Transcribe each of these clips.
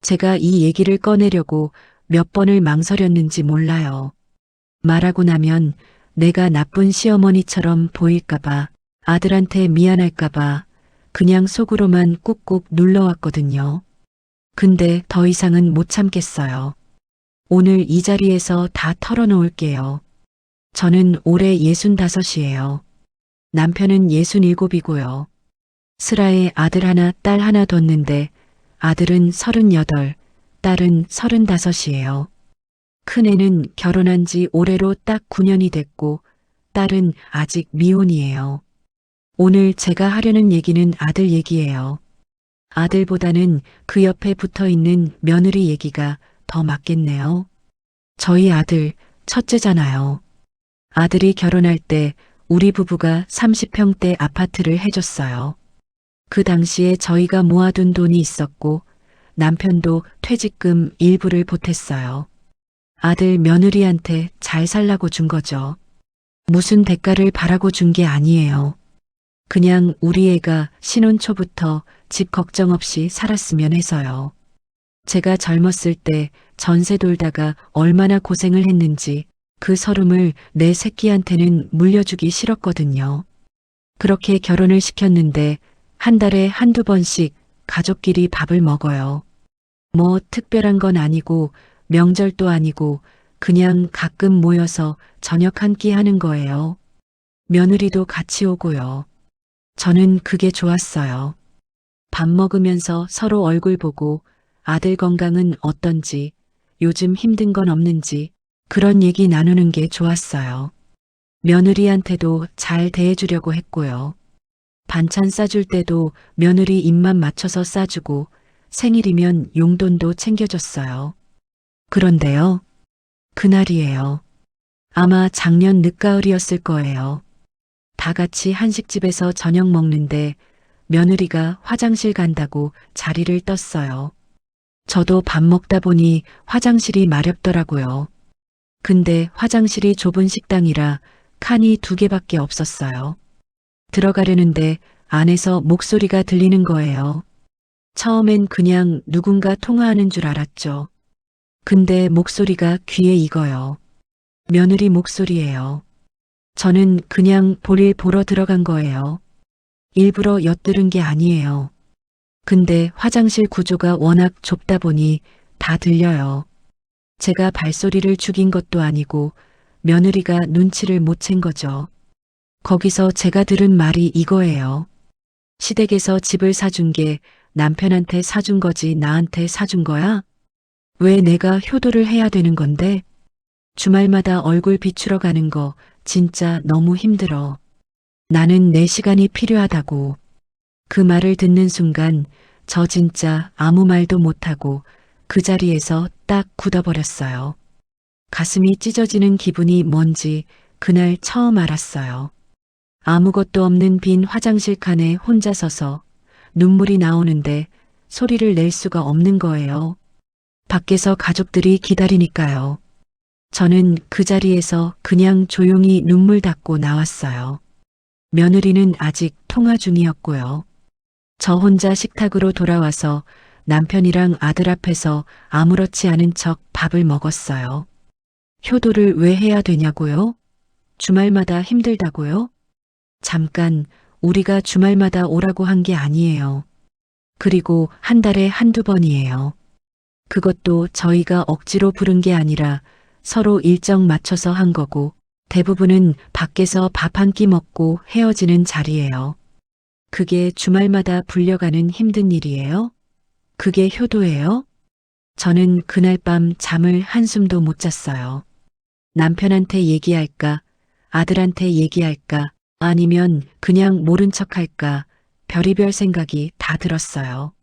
제가 이 얘기를 꺼내려고 몇 번을 망설였는지 몰라요. 말하고 나면 내가 나쁜 시어머니처럼 보일까봐, 아들한테 미안할까봐 그냥 속으로만 꾹꾹 눌러왔거든요. 근데 더 이상은 못 참겠어요. 오늘 이 자리에서 다 털어놓을게요. 저는 올해 65이에요. 남편은 67이고요. 슬아에 아들 하나, 딸 하나 뒀는데 아들은 38, 딸은 35이에요. 큰애는 결혼한 지 올해로 딱 9년이 됐고 딸은 아직 미혼이에요. 오늘 제가 하려는 얘기는 아들 얘기예요. 아들보다는 그 옆에 붙어 있는 며느리 얘기가 더 맞겠네요. 저희 아들 첫째잖아요. 아들이 결혼할 때 우리 부부가 30평대 아파트를 해줬어요. 그 당시에 저희가 모아둔 돈이 있었고 남편도 퇴직금 일부를 보탰어요. 아들 며느리한테 잘 살라고 준 거죠. 무슨 대가를 바라고 준 게 아니에요. 그냥 우리 애가 신혼 초부터 집 걱정 없이 살았으면 해서요. 제가 젊었을 때 전세 돌다가 얼마나 고생을 했는지 그 서름을 내 새끼한테는 물려주기 싫었거든요. 그렇게 결혼을 시켰는데 한 달에 한두 번씩 가족끼리 밥을 먹어요. 뭐 특별한 건 아니고 명절도 아니고 그냥 가끔 모여서 저녁 한 끼 하는 거예요. 며느리도 같이 오고요. 저는 그게 좋았어요. 밥 먹으면서 서로 얼굴 보고 아들 건강은 어떤지, 요즘 힘든 건 없는지 그런 얘기 나누는 게 좋았어요. 며느리한테도 잘 대해주려고 했고요. 반찬 싸줄 때도 며느리 입맛 맞춰서 싸주고 생일이면 용돈도 챙겨줬어요. 그런데요. 그날이에요. 아마 작년 늦가을이었을 거예요. 다 같이 한식집에서 저녁 먹는데 며느리가 화장실 간다고 자리를 떴어요. 저도 밥 먹다 보니 화장실이 마렵더라고요. 근데 화장실이 좁은 식당이라 칸이 2개밖에 없었어요. 들어가려는데 안에서 목소리가 들리는 거예요. 처음엔 그냥 누군가 통화하는 줄 알았죠. 근데 목소리가 귀에 익어요. 며느리 목소리예요. 저는 그냥 볼일 보러 들어간 거예요. 일부러 엿들은 게 아니에요. 근데 화장실 구조가 워낙 좁다 보니 다 들려요. 제가 발소리를 죽인 것도 아니고 며느리가 눈치를 못 챈 거죠. 거기서 제가 들은 말이 이거예요. 시댁에서 집을 사준 게 남편한테 사준 거지 나한테 사준 거야? 왜 내가 효도를 해야 되는 건데? 주말마다 얼굴 비추러 가는 거 진짜 너무 힘들어. 나는 내 시간이 필요하다고. 그 말을 듣는 순간 저 진짜 아무 말도 못하고 그 자리에서 딱 굳어버렸어요. 가슴이 찢어지는 기분이 뭔지 그날 처음 알았어요. 아무것도 없는 빈 화장실 칸에 혼자 서서 눈물이 나오는데 소리를 낼 수가 없는 거예요. 밖에서 가족들이 기다리니까요. 저는 그 자리에서 그냥 조용히 눈물 닦고 나왔어요. 며느리는 아직 통화 중이었고요. 저 혼자 식탁으로 돌아와서 남편이랑 아들 앞에서 아무렇지 않은 척 밥을 먹었어요. 효도를 왜 해야 되냐고요? 주말마다 힘들다고요? 잠깐 우리가 주말마다 오라고 한 게 아니에요. 그리고 한 달에 한두 번이에요. 그것도 저희가 억지로 부른 게 아니라 서로 일정 맞춰서 한 거고 대부분은 밖에서 밥 한 끼 먹고 헤어지는 자리예요. 그게 주말마다 불려가는 힘든 일이에요? 그게 효도예요? 저는 그날 밤 잠을 한숨도 못 잤어요. 남편한테 얘기할까? 아들한테 얘기할까? 아니면 그냥 모른 척 할까? 별의별 생각이 다 들었어요.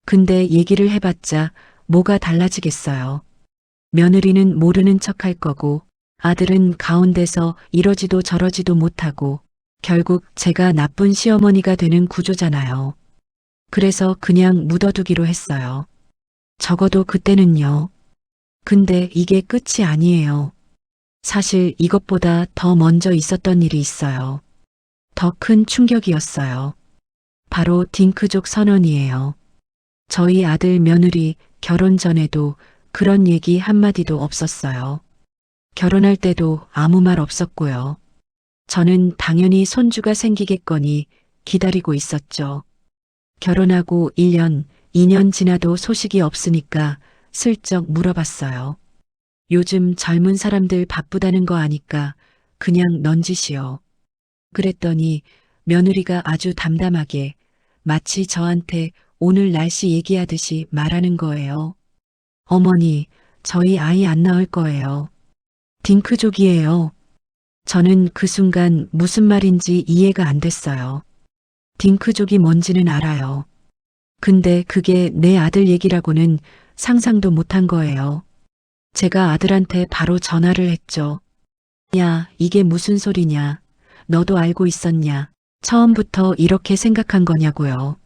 근데 얘기를 해봤자 뭐가 달라지겠어요. 며느리는 모르는 척 할 거고 아들은 가운데서 이러지도 저러지도 못하고 결국 제가 나쁜 시어머니가 되는 구조잖아요. 그래서 그냥 묻어두기로 했어요. 적어도 그때는요. 근데 이게 끝이 아니에요. 사실 이것보다 더 먼저 있었던 일이 있어요. 더 큰 충격이었어요. 바로 딩크족 선언이에요. 저희 아들 며느리 결혼 전에도 그런 얘기 한마디도 없었어요. 결혼할 때도 아무 말 없었고요. 저는 당연히 손주가 생기겠거니 기다리고 있었죠. 결혼하고 1년, 2년 지나도 소식이 없으니까 슬쩍 물어봤어요. 요즘 젊은 사람들 바쁘다는 거 아니까 그냥 넌지시오. 그랬더니 며느리가 아주 담담하게 마치 저한테 오늘 날씨 얘기하듯이 말하는 거예요. 어머니, 저희 아이 안 낳을 거예요. 딩크족이에요. 저는 그 순간 무슨 말인지 이해가 안 됐어요. 딩크족이 뭔지는 알아요. 근데 그게 내 아들 얘기라고는 상상도 못한 거예요. 제가 아들한테 바로 전화를 했죠. 야, 이게 무슨 소리냐. 너도 알고 있었냐. 처음부터 이렇게 생각한 거냐고요.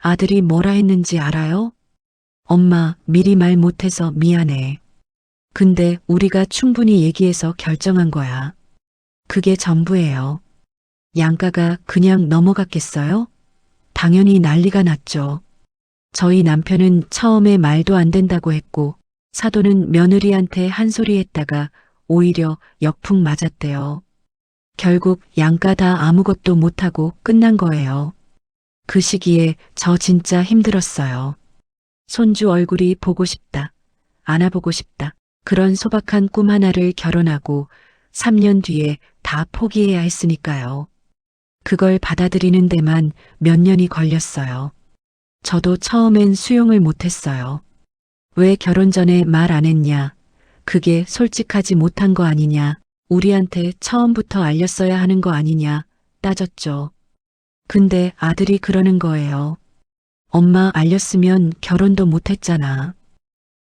아들이 뭐라 했는지 알아요? 엄마, 미리 말 못해서 미안해. 근데 우리가 충분히 얘기해서 결정한 거야. 그게 전부예요. 양가가 그냥 넘어갔겠어요? 당연히 난리가 났죠. 저희 남편은 처음에 말도 안 된다고 했고, 사돈은 며느리한테 한 소리 했다가 오히려 역풍 맞았대요. 결국 양가 다 아무것도 못하고 끝난 거예요. 그 시기에 저 진짜 힘들었어요. 손주 얼굴이 보고 싶다. 안아보고 싶다. 그런 소박한 꿈 하나를 결혼하고 3년 뒤에 다 포기해야 했으니까요. 그걸 받아들이는 데만 몇 년이 걸렸어요. 저도 처음엔 수용을 못했어요. 왜 결혼 전에 말 안 했냐? 그게 솔직하지 못한 거 아니냐? 우리한테 처음부터 알렸어야 하는 거 아니냐? 따졌죠. 근데 아들이 그러는 거예요. 엄마 알렸으면 결혼도 못했잖아.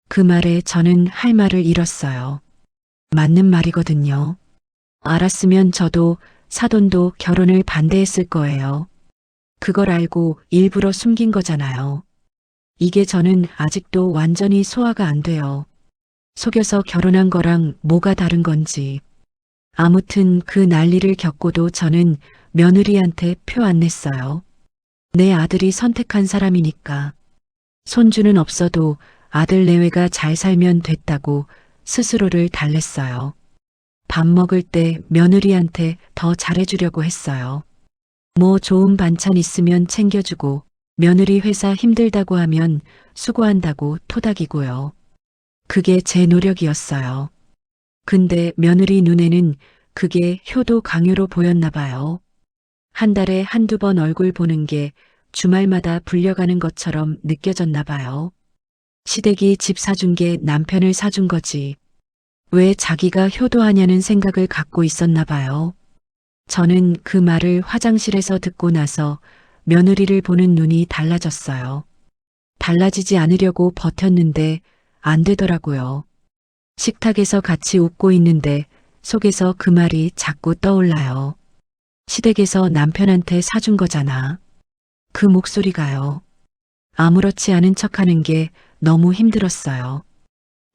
그 말에 저는 할 말을 잃었어요. 맞는 말이거든요. 알았으면 저도 사돈도 결혼을 반대했을 거예요. 그걸 알고 일부러 숨긴 거잖아요. 이게 저는 아직도 완전히 소화가 안 돼요. 속여서 결혼한 거랑 뭐가 다른 건지. 아무튼 그 난리를 겪고도 저는 며느리한테 표 안 냈어요. 내 아들이 선택한 사람이니까. 손주는 없어도 아들 내외가 잘 살면 됐다고 스스로를 달랬어요. 밥 먹을 때 며느리한테 더 잘해주려고 했어요. 뭐 좋은 반찬 있으면 챙겨주고 며느리 회사 힘들다고 하면 수고한다고 토닥이고요. 그게 제 노력이었어요. 근데 며느리 눈에는 그게 효도 강요로 보였나 봐요. 한 달에 한두 번 얼굴 보는 게 주말마다 불려가는 것처럼 느껴졌나 봐요. 시댁이 집 사준 게 남편을 사준 거지. 왜 자기가 효도하냐는 생각을 갖고 있었나 봐요. 저는 그 말을 화장실에서 듣고 나서 며느리를 보는 눈이 달라졌어요. 달라지지 않으려고 버텼는데 안 되더라고요. 식탁에서 같이 웃고 있는데 속에서 그 말이 자꾸 떠올라요. 시댁에서 남편한테 사준 거잖아. 그 목소리가요. 아무렇지 않은 척하는 게 너무 힘들었어요.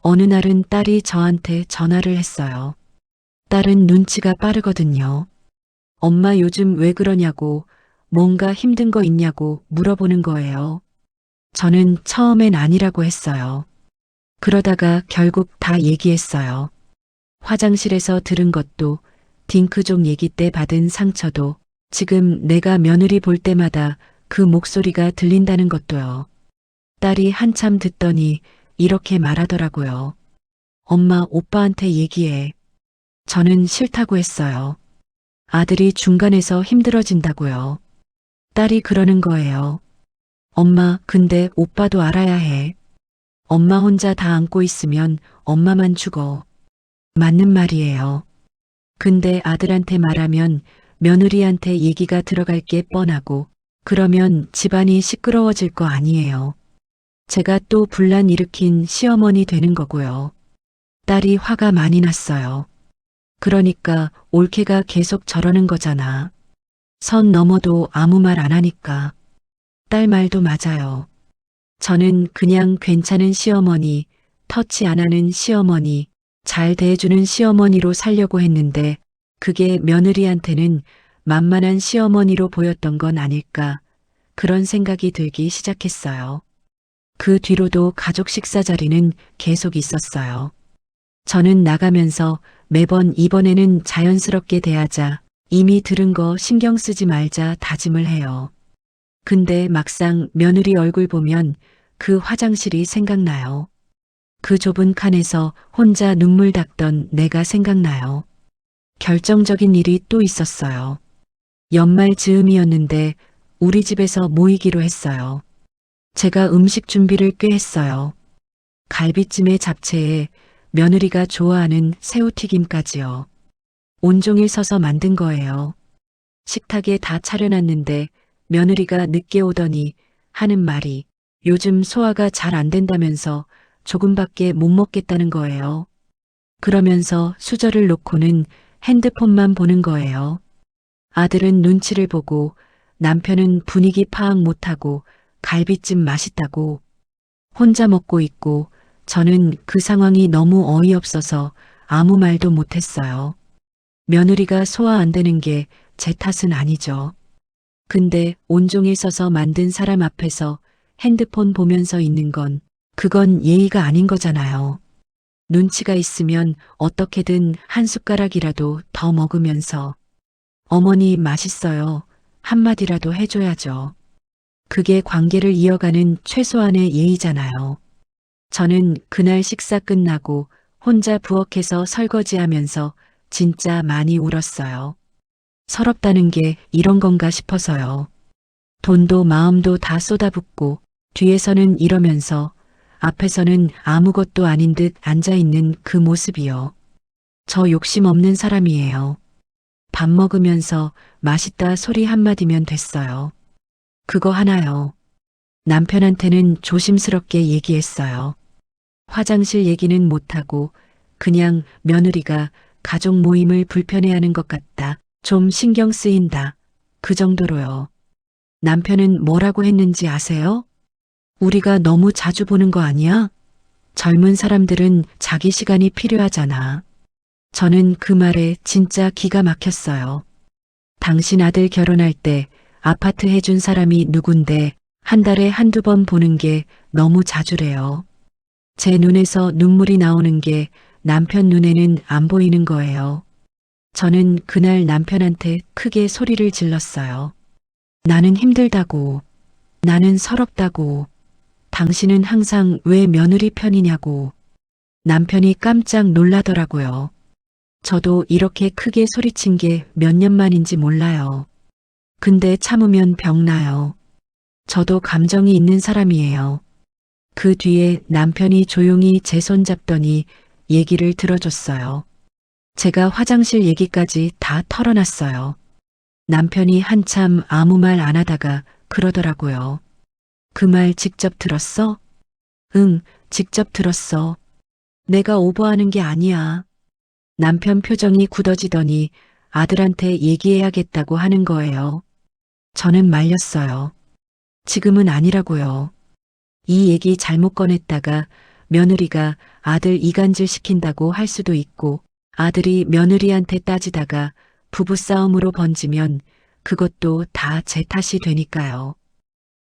어느 날은 딸이 저한테 전화를 했어요. 딸은 눈치가 빠르거든요. 엄마 요즘 왜 그러냐고, 뭔가 힘든 거 있냐고 물어보는 거예요. 저는 처음엔 아니라고 했어요. 그러다가 결국 다 얘기했어요. 화장실에서 들은 것도, 딩크족 얘기 때 받은 상처도, 지금 내가 며느리 볼 때마다 그 목소리가 들린다는 것도요. 딸이 한참 듣더니 이렇게 말하더라고요. 엄마, 오빠한테 얘기해. 저는 싫다고 했어요. 아들이 중간에서 힘들어진다고요. 딸이 그러는 거예요. 엄마, 근데 오빠도 알아야 해. 엄마 혼자 다 안고 있으면 엄마만 죽어. 맞는 말이에요. 근데 아들한테 말하면 며느리한테 얘기가 들어갈 게 뻔하고 그러면 집안이 시끄러워질 거 아니에요. 제가 또 분란 일으킨 시어머니 되는 거고요. 딸이 화가 많이 났어요. 그러니까 올케가 계속 저러는 거잖아. 선 넘어도 아무 말 안 하니까. 딸 말도 맞아요. 저는 그냥 괜찮은 시어머니, 터치 안 하는 시어머니, 잘 대해주는 시어머니로 살려고 했는데 그게 며느리한테는 만만한 시어머니로 보였던 건 아닐까 그런 생각이 들기 시작했어요. 그 뒤로도 가족 식사 자리는 계속 있었어요. 저는 나가면서 매번 이번에는 자연스럽게 대하자, 이미 들은 거 신경 쓰지 말자 다짐을 해요. 근데 막상 며느리 얼굴 보면 그 화장실이 생각나요. 그 좁은 칸에서 혼자 눈물 닦던 내가 생각나요. 결정적인 일이 또 있었어요. 연말 즈음이었는데 우리 집에서 모이기로 했어요. 제가 음식 준비를 꽤 했어요. 갈비찜에 잡채에 며느리가 좋아하는 새우튀김까지요. 온종일 서서 만든 거예요. 식탁에 다 차려놨는데 며느리가 늦게 오더니 하는 말이 요즘 소화가 잘 안 된다면서 조금밖에 못 먹겠다는 거예요. 그러면서 수저를 놓고는 핸드폰만 보는 거예요. 아들은 눈치를 보고 남편은 분위기 파악 못하고 갈비찜 맛있다고 혼자 먹고 있고 저는 그 상황이 너무 어이없어서 아무 말도 못했어요. 며느리가 소화 안 되는 게 제 탓은 아니죠. 근데 온종일 서서 만든 사람 앞에서 핸드폰 보면서 있는 건 그건 예의가 아닌 거잖아요. 눈치가 있으면 어떻게든 한 숟가락이라도 더 먹으면서 어머니 맛있어요. 한마디라도 해줘야죠. 그게 관계를 이어가는 최소한의 예의잖아요. 저는 그날 식사 끝나고 혼자 부엌에서 설거지하면서 진짜 많이 울었어요. 서럽다는 게 이런 건가 싶어서요. 돈도 마음도 다 쏟아붓고 뒤에서는 이러면서 앞에서는 아무것도 아닌 듯 앉아있는 그 모습이요. 저 욕심 없는 사람이에요. 밥 먹으면서 맛있다 소리 한마디면 됐어요. 그거 하나요. 남편한테는 조심스럽게 얘기했어요. 화장실 얘기는 못하고 그냥 며느리가 가족 모임을 불편해하는 것 같다. 좀 신경 쓰인다. 그 정도로요. 남편은 뭐라고 했는지 아세요? 우리가 너무 자주 보는 거 아니야? 젊은 사람들은 자기 시간이 필요하잖아. 저는 그 말에 진짜 기가 막혔어요. 당신 아들 결혼할 때 아파트 해준 사람이 누군데 한 달에 한두 번 보는 게 너무 자주래요. 제 눈에서 눈물이 나오는 게 남편 눈에는 안 보이는 거예요. 저는 그날 남편한테 크게 소리를 질렀어요. 나는 힘들다고. 나는 서럽다고. 당신은 항상 왜 며느리 편이냐고. 남편이 깜짝 놀라더라고요. 저도 이렇게 크게 소리친 게 몇 년 만인지 몰라요. 근데 참으면 병나요. 저도 감정이 있는 사람이에요. 그 뒤에 남편이 조용히 제 손 잡더니 얘기를 들어줬어요. 제가 화장실 얘기까지 다 털어놨어요. 남편이 한참 아무 말 안 하다가 그러더라고요. 그 말 직접 들었어? 응, 직접 들었어. 내가 오버하는 게 아니야. 남편 표정이 굳어지더니 아들한테 얘기해야겠다고 하는 거예요. 저는 말렸어요. 지금은 아니라고요. 이 얘기 잘못 꺼냈다가 며느리가 아들 이간질 시킨다고 할 수도 있고 아들이 며느리한테 따지다가 부부싸움으로 번지면 그것도 다 제 탓이 되니까요.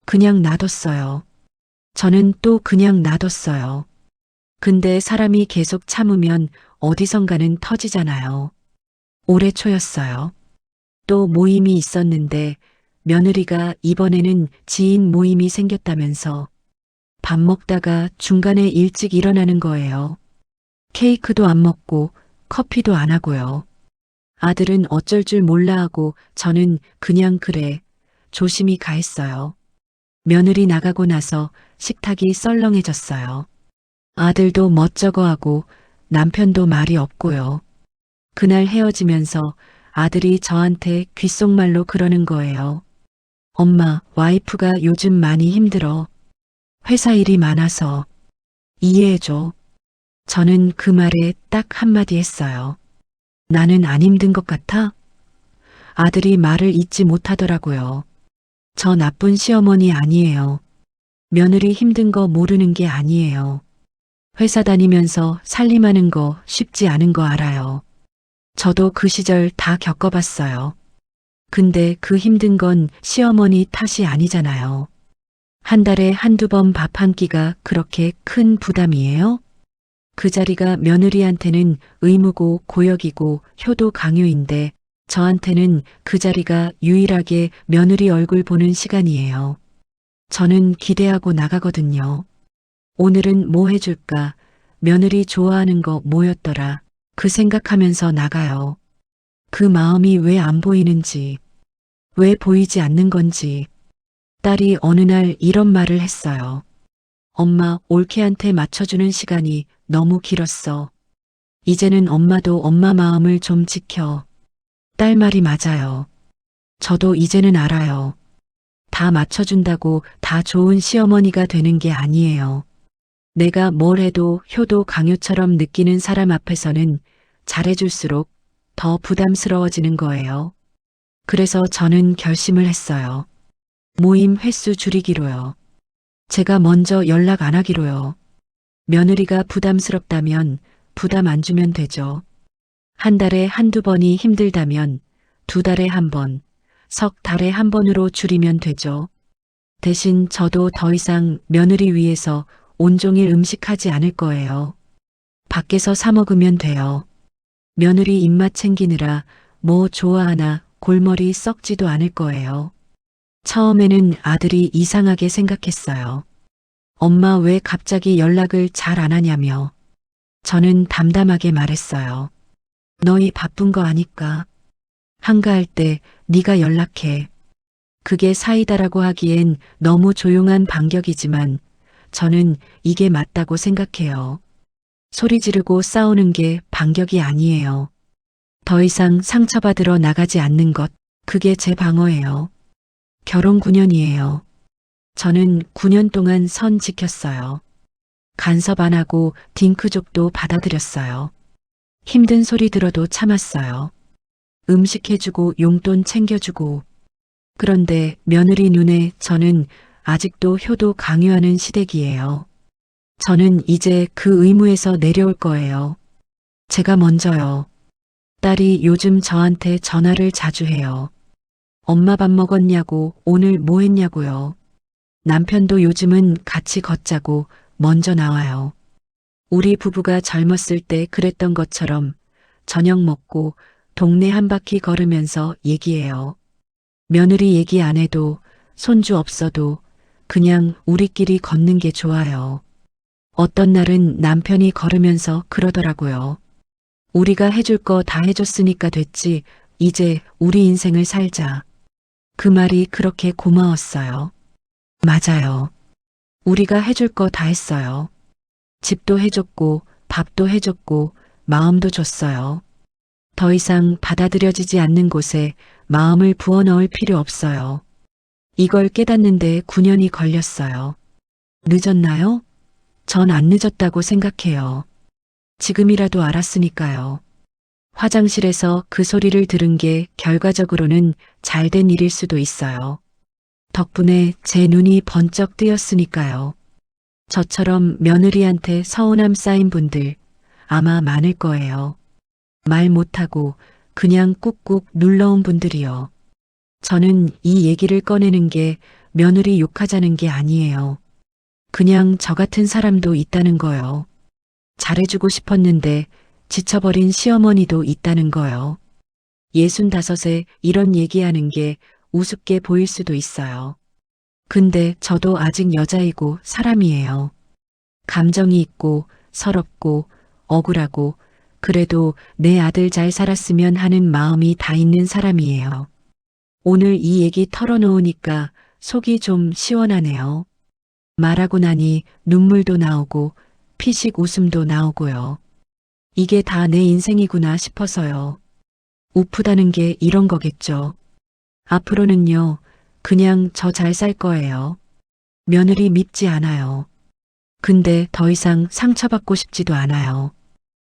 그냥 놔뒀어요. 저는 또 그냥 놔뒀어요. 근데 사람이 계속 참으면 어디선가는 터지잖아요. 올해 초였어요. 또 모임이 있었는데 며느리가 이번에는 지인 모임이 생겼다면서 밥 먹다가 중간에 일찍 일어나는 거예요. 케이크도 안 먹고 커피도 안 하고요. 아들은 어쩔 줄 몰라 하고 저는 그냥 그래 조심히 가했어요. 며느리 나가고 나서 식탁이 썰렁해졌어요. 아들도 멋쩍어하고 남편도 말이 없고요. 그날 헤어지면서 아들이 저한테 귓속말로 그러는 거예요. 엄마, 와이프가 요즘 많이 힘들어. 회사 일이 많아서 이해해줘. 저는 그 말에 딱 한마디 했어요. 나는 안 힘든 것 같아? 아들이 말을 잇지 못하더라고요. 저 나쁜 시어머니 아니에요. 며느리 힘든 거 모르는 게 아니에요. 회사 다니면서 살림하는 거 쉽지 않은 거 알아요. 저도 그 시절 다 겪어봤어요. 근데 그 힘든 건 시어머니 탓이 아니잖아요. 한 달에 한두 번 밥 한 끼가 그렇게 큰 부담이에요? 그 자리가 며느리한테는 의무고 고역이고 효도 강요인데 저한테는 그 자리가 유일하게 며느리 얼굴 보는 시간이에요. 저는 기대하고 나가거든요. 오늘은 뭐 해줄까? 며느리 좋아하는 거 뭐였더라? 그 생각하면서 나가요. 그 마음이 왜 안 보이는지, 왜 보이지 않는 건지. 딸이 어느 날 이런 말을 했어요. 엄마, 올케한테 맞춰주는 시간이 너무 길었어. 이제는 엄마도 엄마 마음을 좀 지켜. 딸 말이 맞아요. 저도 이제는 알아요. 다 맞춰준다고 다 좋은 시어머니가 되는 게 아니에요. 내가 뭘 해도 효도 강요처럼 느끼는 사람 앞에서는 잘해줄수록 더 부담스러워지는 거예요. 그래서 저는 결심을 했어요. 모임 횟수 줄이기로요. 제가 먼저 연락 안 하기로요. 며느리가 부담스럽다면 부담 안 주면 되죠. 한 달에 한두 번이 힘들다면 두 달에 한 번, 석 달에 한 번으로 줄이면 되죠. 대신 저도 더 이상 며느리 위해서 온종일 음식하지 않을 거예요. 밖에서 사 먹으면 돼요. 며느리 입맛 챙기느라 뭐 좋아하나 골머리 썩지도 않을 거예요. 처음에는 아들이 이상하게 생각했어요. 엄마 왜 갑자기 연락을 잘 안 하냐며. 저는 담담하게 말했어요. 너희 바쁜 거 아니까. 한가할 때 네가 연락해. 그게 사이다라고 하기엔 너무 조용한 반격이지만 저는 이게 맞다고 생각해요. 소리 지르고 싸우는 게 반격이 아니에요. 더 이상 상처받으러 나가지 않는 것, 그게 제 방어예요. 결혼 9년이에요. 저는 9년 동안 선 지켰어요. 간섭 안 하고 딩크족도 받아들였어요. 힘든 소리 들어도 참았어요. 음식 해주고 용돈 챙겨주고. 그런데 며느리 눈에 저는 아직도 효도 강요하는 시댁이에요. 저는 이제 그 의무에서 내려올 거예요. 제가 먼저요. 딸이 요즘 저한테 전화를 자주 해요. 엄마 밥 먹었냐고, 오늘 뭐 했냐고요. 남편도 요즘은 같이 걷자고 먼저 나와요. 우리 부부가 젊었을 때 그랬던 것처럼 저녁 먹고 동네 한 바퀴 걸으면서 얘기해요. 며느리 얘기 안 해도 손주 없어도 그냥 우리끼리 걷는 게 좋아요. 어떤 날은 남편이 걸으면서 그러더라고요. 우리가 해줄 거 다 해줬으니까 됐지. 이제 우리 인생을 살자. 그 말이 그렇게 고마웠어요. 맞아요. 우리가 해줄 거 다 했어요. 집도 해줬고 밥도 해줬고 마음도 줬어요. 더 이상 받아들여지지 않는 곳에 마음을 부어넣을 필요 없어요. 이걸 깨닫는데 9년이 걸렸어요. 늦었나요? 전 안 늦었다고 생각해요. 지금이라도 알았으니까요. 화장실에서 그 소리를 들은 게 결과적으로는 잘된 일일 수도 있어요. 덕분에 제 눈이 번쩍 뜨였으니까요. 저처럼 며느리한테 서운함 쌓인 분들 아마 많을 거예요. 말 못하고 그냥 꾹꾹 눌러온 분들이요. 저는 이 얘기를 꺼내는 게 며느리 욕하자는 게 아니에요. 그냥 저 같은 사람도 있다는 거요. 잘해주고 싶었는데 지쳐버린 시어머니도 있다는 거요. 65에 이런 얘기하는 게 우습게 보일 수도 있어요. 근데 저도 아직 여자이고 사람이에요. 감정이 있고 서럽고 억울하고 그래도 내 아들 잘 살았으면 하는 마음이 다 있는 사람이에요. 오늘 이 얘기 털어놓으니까 속이 좀 시원하네요. 말하고 나니 눈물도 나오고 피식 웃음도 나오고요. 이게 다 내 인생이구나 싶어서요. 우프다는 게 이런 거겠죠. 앞으로는요, 그냥 저 잘 살 거예요. 며느리 밉지 않아요. 근데 더 이상 상처받고 싶지도 않아요.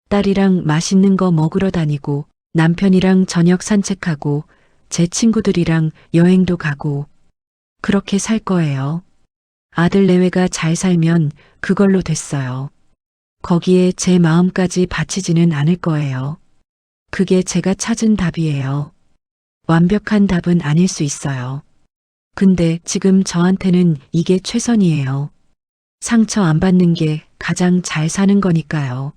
딸이랑 맛있는 거 먹으러 다니고 남편이랑 저녁 산책하고 제 친구들이랑 여행도 가고 그렇게 살 거예요. 아들 내외가 잘 살면 그걸로 됐어요. 거기에 제 마음까지 바치지는 않을 거예요. 그게 제가 찾은 답이에요. 완벽한 답은 아닐 수 있어요. 근데 지금 저한테는 이게 최선이에요. 상처 안 받는 게 가장 잘 사는 거니까요.